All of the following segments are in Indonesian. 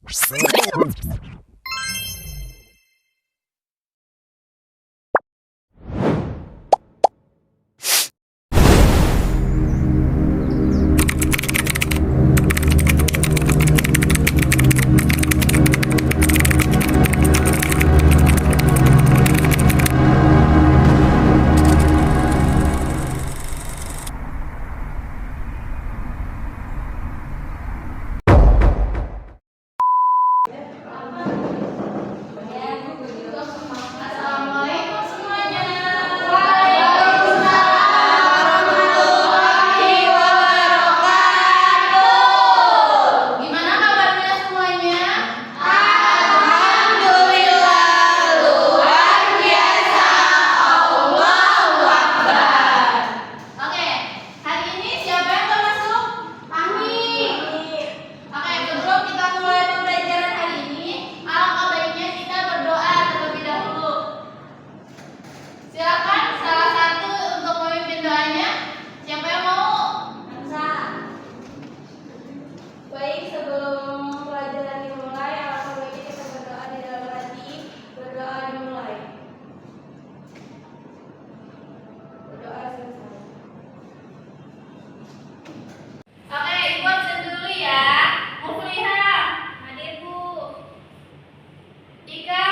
Assalamualaikum semuanya. Gimana kabarnya semuanya? Alhamdulillah, luar biasa. Allahu Akbar. Oke, hari ini siapa yang mau masuk? Fahmi. Oke, sebelum kita mulai pembelajaran hari ini, alangkah baiknya kita berdoa terlebih dahulu. Silakan salah satu untuk memimpin doanya. Siapa yang mau? Hamza. Baik, sebelum pelajaran dimulai, alangkah baiknya kita berdoa di dalam hati. Berdoa dimulai. Berdoa selesai. Oke, Ibu absen dulu ya. Muflihah, hadir Bu. Ika,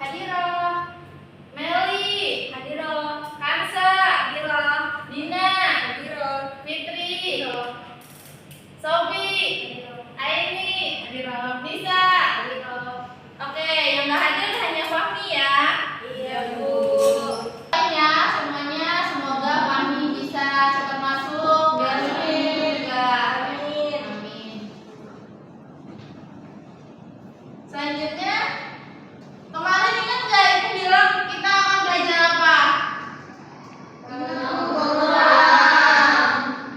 hadiroh. Meli, hadiroh. Kansa, hadiroh. Dina, hadiroh. Fitri, Sobi, Aini, hadiroh. Nisa, hadiroh. Oke, yang nggak hadir hanya Fahmi ya. Iya, Bu. Semuanya, semoga Fahmi bisa cepat masuk biar juga. Amin. Amin. Selanjutnya, kemarin ingat nggak Ibu bilang kita akan belajar apa?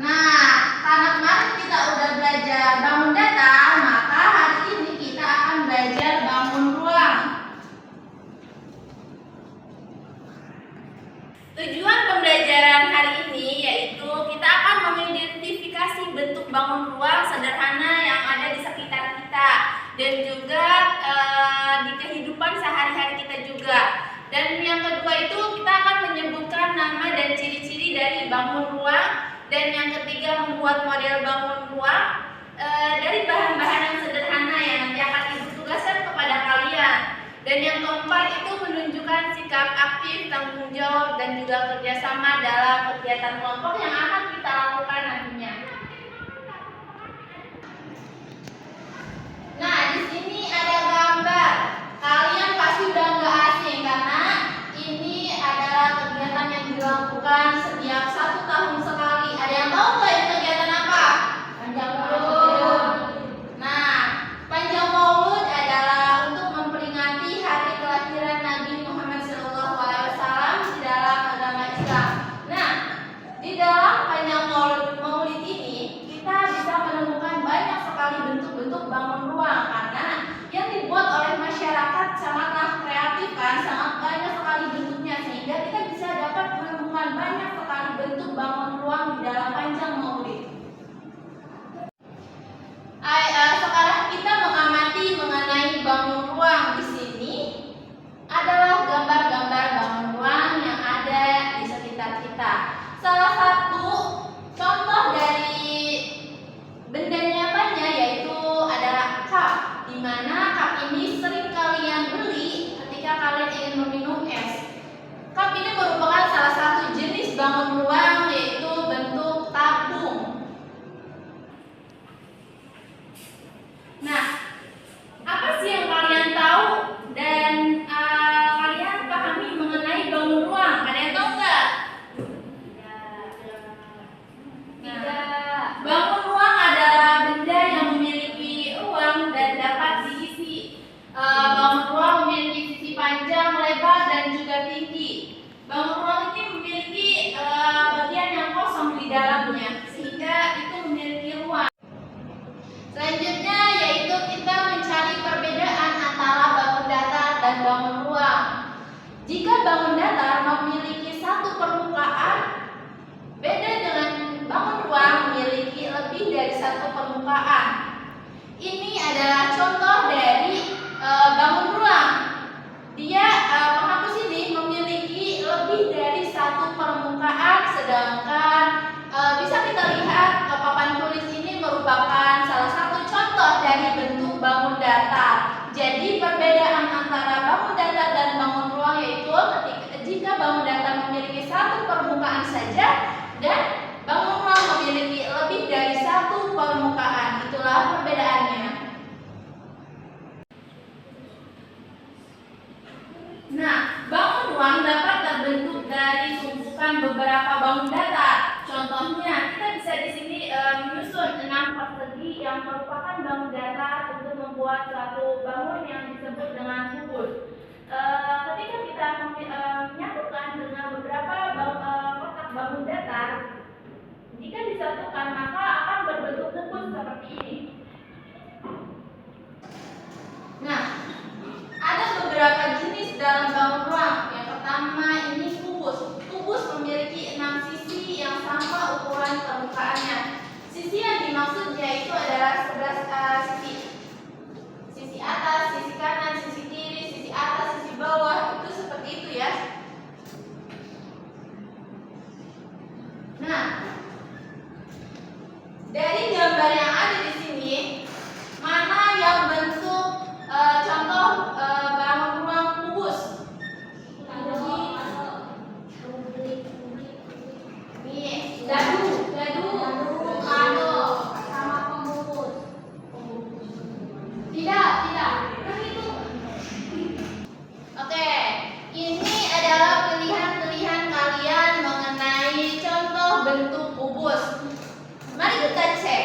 Nah, karena kemarin kita udah belajar bangun datar, maka hari ini kita akan belajar bangun ruang. Tujuan pembelajaran hari ini yaitu kita akan mengidentifikasi bentuk bangun ruang sederhana yang ada di sekitar kita dan juga di kehidupan sehari-hari kita juga. Dan yang kedua itu kita akan menyebutkan nama dan ciri-ciri dari bangun ruang, dan yang ketiga membuat model bangun ruang dari bahan-bahan yang sederhana yang nanti akan Ibu tugaskan kepada kalian. Dan yang keempat itu menunjukkan sikap aktif, tanggung jawab, dan juga kerjasama dalam kegiatan kelompok yang akan kita lakukan nantinya. Nah, di sini ada gambar. Kalian pasti udah nggak asing karena ini adalah kegiatan yang dilakukan setiap 1 tahun sekali. Ada yang tahu nggak ini kegiatan apa? Panjang Maulud. Nah, Panjang Maulud adalah untuk memperingati hari kelahiran Nabi Muhammad SAW di dalam agama Islam. Nah, di dalam Panjang Maulid ini kita bisa menemukan banyak sekali bentuk-bentuk bangun ruang karena yang dibuat oleh masyarakat sangatlah kreatif kan, sangat banyak sekali bentuknya sehingga kita bisa dapat menemukan banyak sekali bentuk bangun ruang di dalam Panjang Maulid. Sekarang kita mengamati mengenai bangun ruang. Di sini adalah gambar-gambar bangun ruang yang ada di sekitar kita. Salah satu contoh dari benda nyatanya yaitu adalah cup, di mana cup ini sering kalian beli ketika kalian ingin meminum es. Cup ini merupakan salah satu jenis bangun ruang yaitu bentuk tabung. Nah, apa sih yang kalian tahu dan kalian pahami mengenai bangun ruang? Ada yang tahu nggak? Nah, bangun ruang adalah benda yang memiliki ruang dan dapat diisi. Bangun ruang memiliki sisi panjang, lebar, dan juga tinggi. Bangun ruang ini memiliki bagian yang kosong di dalamnya, sehingga itu memiliki ruang. Selanjutnya yaitu kita mencari perbedaan antara bangun datar dan bangun ruang. Jika bangun datar memiliki satu permukaan, beda dengan bangun ruang memiliki lebih dari satu permukaan. ini adalah contoh dari bangun ruang. Dia penghapus ini memiliki lebih dari satu permukaan, sedangkan bisa kita lihat papan tulis ini merupakan salah satu contoh dari bentuk bangun datar. Jadi perbedaan antara bangun datar dan bangun ruang yaitu jika bangun datar memiliki satu permukaan saja dan bangun ruang memiliki lebih dari satu permukaan. Itulah perbedaannya. Nah, bangun ruang dapat terbentuk dari tumpukan beberapa bangun datar. Contohnya, kita bisa di sini menyusun 6 persegi yang merupakan bangun datar untuk membuat suatu bangun yang disebut dengan kubus. Ketika kita menyatukan dengan beberapa kotak bangun datar, jika disatukan maka akan berbentuk kubus seperti ini. Nah, ada beberapa jenis dalam bangun ruang. Yang pertama ini kubus. Kubus memiliki 6 sisi yang sama ukuran permukaannya. Sisi yang dimaksud yaitu adalah 11 sisi. Sisi atas, sisi kanan, sisi kiri, sisi atas, sisi bawah, itu seperti itu ya. Nah, dari gambar yang ada di sini, mana yang bentuk contoh bangun ruang kubus? Nih, gadu, kado, sama pembungkus. Tidak. Kan itu. Oke, ini adalah pilihan-pilihan kalian mengenai contoh bentuk kubus. Mari kita cek.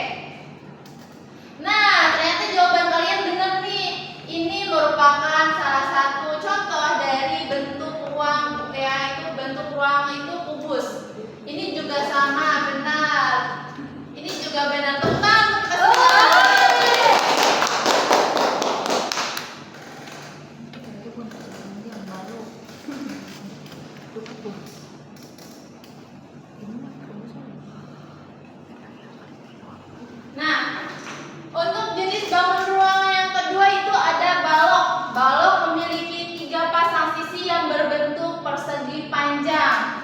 Nah, ternyata jawaban kalian benar nih. Ini merupakan salah satu contoh dari bentuk ruang, yaitu bentuk ruang itu kubus. Ini juga sama, benar. Ini juga benar, teman. Nah, untuk jenis bangun ruang yang kedua itu ada balok. Balok memiliki 3 pasang sisi yang berbentuk persegi panjang.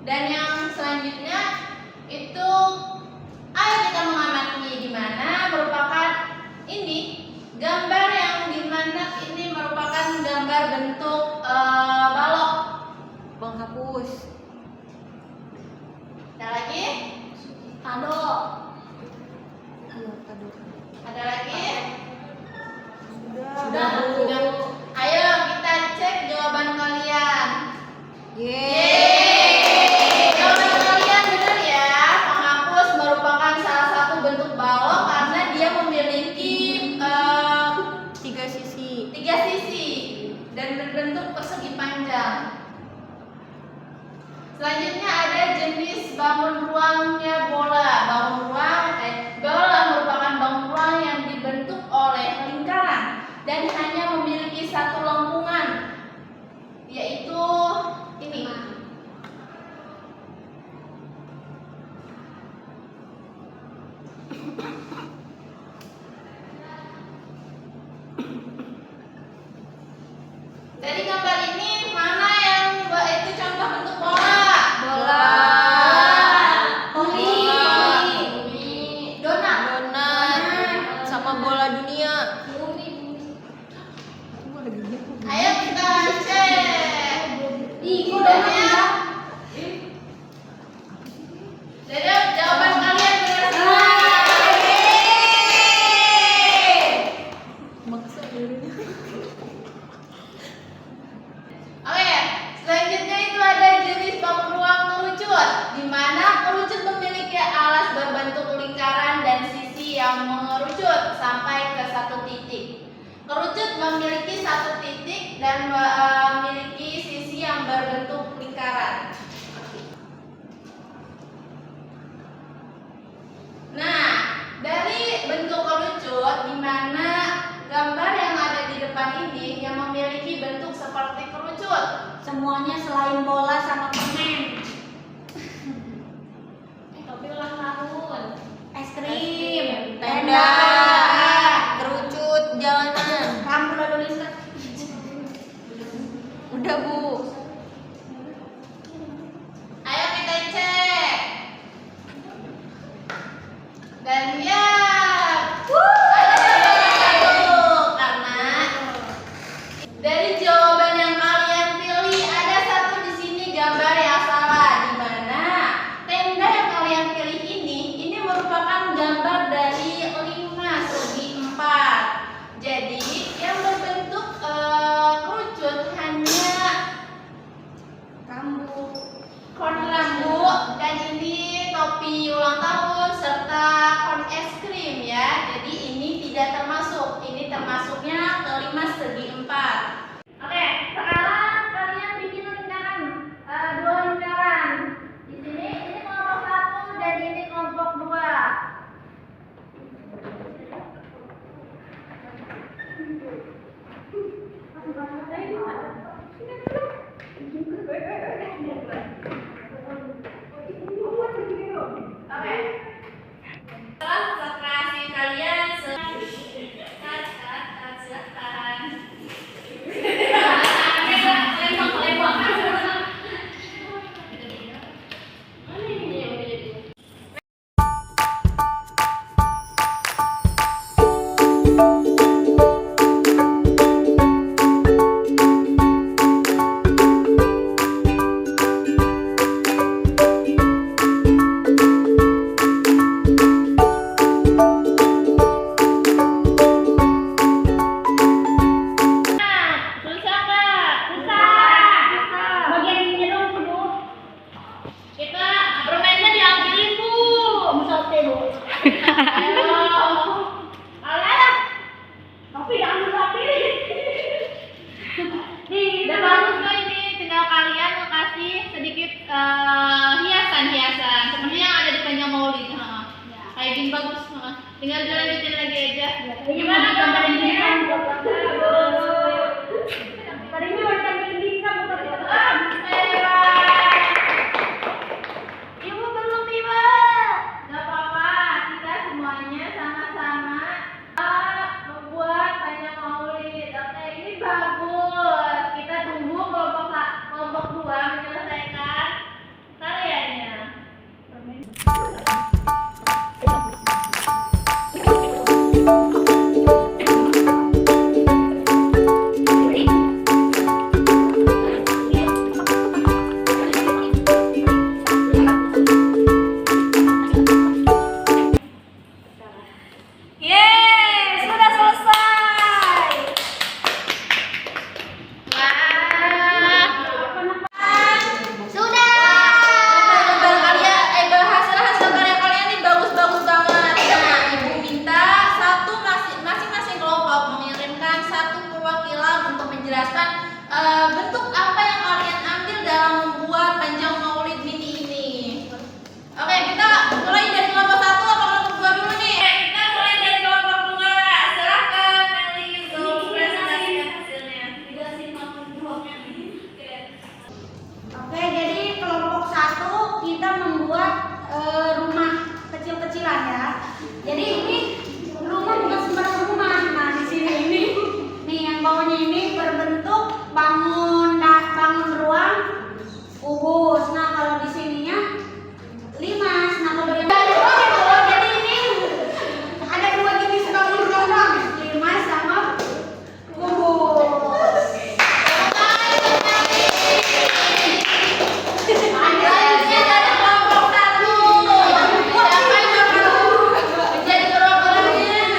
Dan yang selanjutnya itu, ayo kita mengamati di mana merupakan ini gambar yang dimana ini merupakan gambar bentuk balok. Penghapus. Ada lagi? Kado. Iya, kado. Ada lagi? Sudah. Sudah. Ayo kita cek jawaban kalian. Yeay. Jawaban kalian benar ya. Penghapus merupakan salah satu bentuk balok karena dia memiliki 3 sisi. 3 sisi dan berbentuk persegi panjang. Selanjutnya ada jenis bangun ruangnya bola. Bola merupakan bangun ruang yang dibentuk oleh lingkaran dan hanya memiliki satu lengkungan, yaitu ini. Dari gambar ini mana yang itu contoh bentuk bola? Bola. Bumi. Donat. Sama bola dunia. Ayo kita cek. Kok donat? Jadi jawaban kalian benar semua. Oke, selanjutnya itu ada jenis bangun ruang kerucut, di mana kerucut memiliki alas berbentuk lingkaran dan sisi yang mengerucut sampai ke satu titik. Kerucut memiliki satu titik dan memiliki sisi yang berbentuk lingkaran. Nah, dari bentuk kerucut, di mana gambar yang ada di depan ini yang memiliki bentuk seperti kerucut. Semuanya selain bola sama permen. Tapi ulang tahun. Es krim. Dan ya, ada satu karena dari jawaban yang kalian pilih ada satu di sini gambar yang salah, di mana tenda yang kalian pilih ini merupakan gambar dari 5 segi 4. Jadi yang berbentuk kerucut hanya pohon rambu, dan ini topi ulang tahun serta pohon es krim ya. Jadi ini tidak termasuk. Ini termasuknya ke 5 segi 4. Oke, sekarang kalian bikin lingkaran, 2 lingkaran. Di sini ini kelompok 1 dan ini kelompok 2. Oke. Setelah kreasi kalian susah nggak? Susah. Bagian ini dong Bu. Kita permennya diambilin Bu. Musate Bu. Ayo. Alah. Tapi diambil rapi. Nih, udah bagus kok ini. Tinggal kalian kasih sedikit hiasan-hiasan seperti yang ada di panjang maulid. Kayak gini bagus. Tinggal dilanjutin lagi aja. Gimana gambarin gini? Tadinya macam ini kan bukan Ibu belum tiba. Gak apa-apa, kita semuanya sama-sama membuat panjang maulid. Oke, ini bagus. Kita tunggu kelompok 2 menyelesaikan karyanya. Yeay, sudah selesai. Wah. Sudah. Hasil karya kalian ini bagus-bagus banget. Nah, Ibu minta masing-masing kelompok mengirimkan satu perwakilan untuk menjelaskan bentuk apa yang kalian ambil dalam membuat panjang maulid mini ini. Oke, kita mulai dari kelompok 1 atau kelompok 2 dulu nih? Kita mulai dari kelompok 2. Silakan Meli untuk presentasikan hasilnya. Oke, jadi kelompok 1 kita membuat rumah kecil-kecilan ya. Jadi ini rumah bukan sembarang rumah. Nah, di sini ini nih yang bawahnya ini berbentuk bangun ruang kubus. Nah, kalau di sininya limas. Nah, kalau yang jadi ini ada 2 jenis bangun ruang, limas sama kubus. Selanjutnya dari kelompok 1. Siapa yang mau jadi perwakilannya?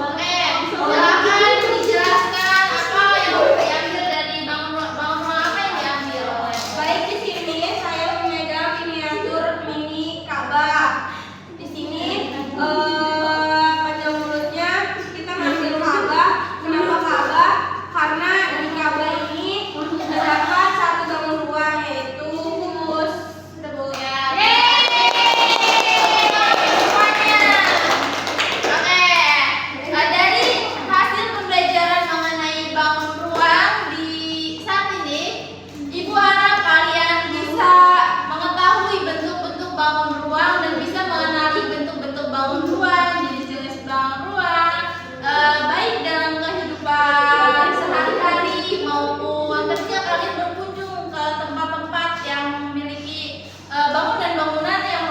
Oke, silakan dijelaskan apa yang diambil dari bangun apa yang diambil. Baik, di sini saya memegang miniatur mini Ka'bah. Di sini panjang mulutnya kita ngambil Ka'bah. Kenapa Ka'bah? Karena di Ka'bah ini terdapat satu bangun ruang yaitu kubus. Sebut. Oke, dari hasil pembelajaran mengenai bangun ruang di saat ini, Ibu harap kalian bisa mengetahui bentuk-bentuk bangun ruang dan bisa mengenali bentuk-bentuk bangun ruang, jenis-jenis bangun ruang, baik dalam kehidupan sehari-hari maupun ketika kalian berkunjung ke tempat-tempat yang memiliki bangunan-bangunan yang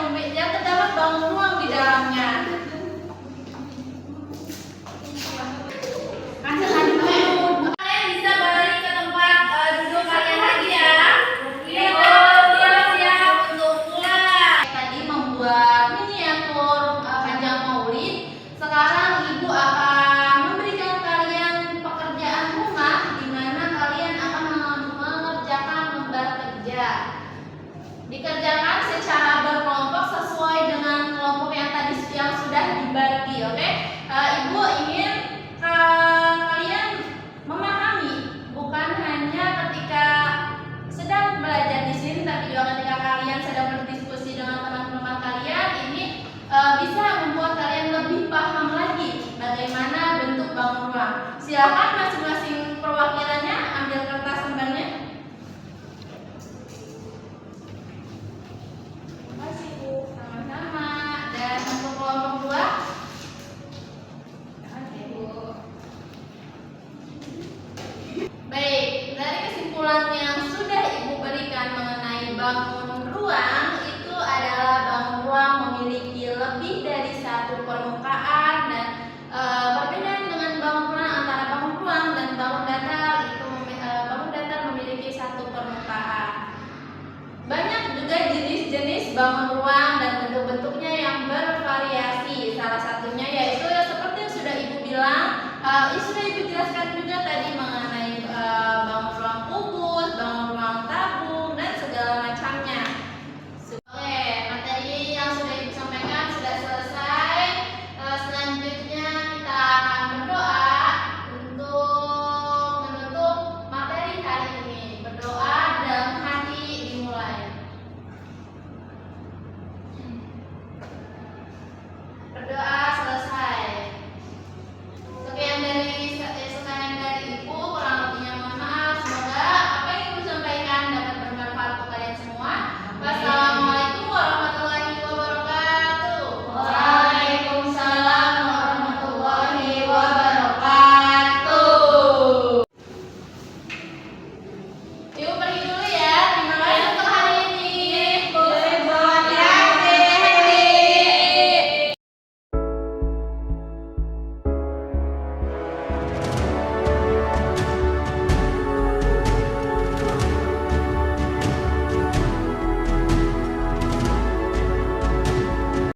rumah